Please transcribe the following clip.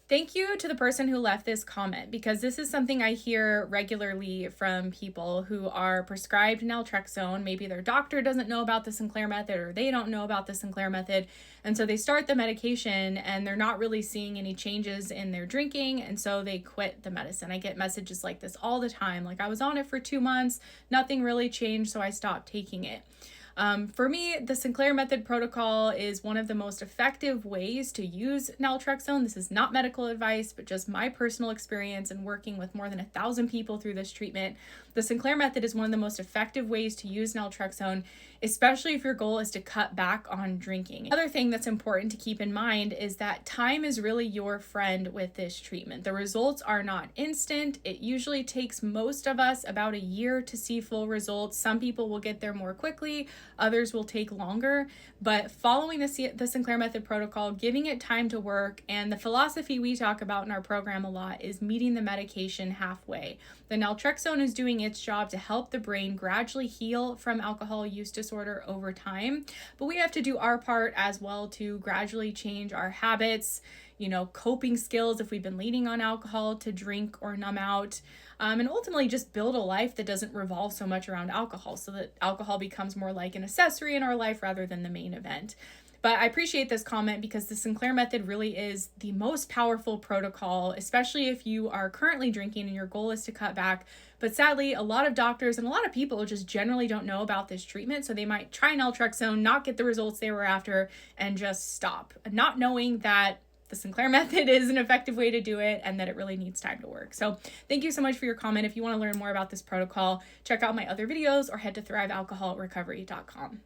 Thank you to the person who left this comment, because this is something I hear regularly from people who are prescribed naltrexone. Maybe their doctor doesn't know about the Sinclair method, or they don't know about the Sinclair method. And so they start the medication and they're not really seeing any changes in their drinking. And so they quit the medicine. I get messages like this all the time. Like, I was on it for 2 months, nothing really changed, so I stopped taking it. For me, the Sinclair Method protocol is one of the most effective ways to use naltrexone. This is not medical advice, but just my personal experience and working with more than 1,000 people through this treatment. The Sinclair Method is one of the most effective ways to use naltrexone, especially if your goal is to cut back on drinking. Another thing that's important to keep in mind is that time is really your friend with this treatment. The results are not instant. It usually takes most of us about a year to see full results. Some people will get there more quickly, others will take longer, but following the Sinclair Method protocol, giving it time to work, and the philosophy we talk about in our program a lot is meeting the medication halfway. The naltrexone is doing its job to help the brain gradually heal from alcohol use disorder over time, but we have to do our part as well to gradually change our habits, coping skills if we've been leaning on alcohol to drink or numb out, and ultimately just build a life that doesn't revolve so much around alcohol, so that alcohol becomes more like an accessory in our life rather than the main event. But I appreciate this comment, because the Sinclair Method really is the most powerful protocol, especially if you are currently drinking and your goal is to cut back. But sadly, a lot of doctors and a lot of people just generally don't know about this treatment. So they might try naltrexone, not get the results they were after, and just stop, not knowing that the Sinclair Method is an effective way to do it and that it really needs time to work. So thank you so much for your comment. If you want to learn more about this protocol, check out my other videos or head to thrivealcoholrecovery.com.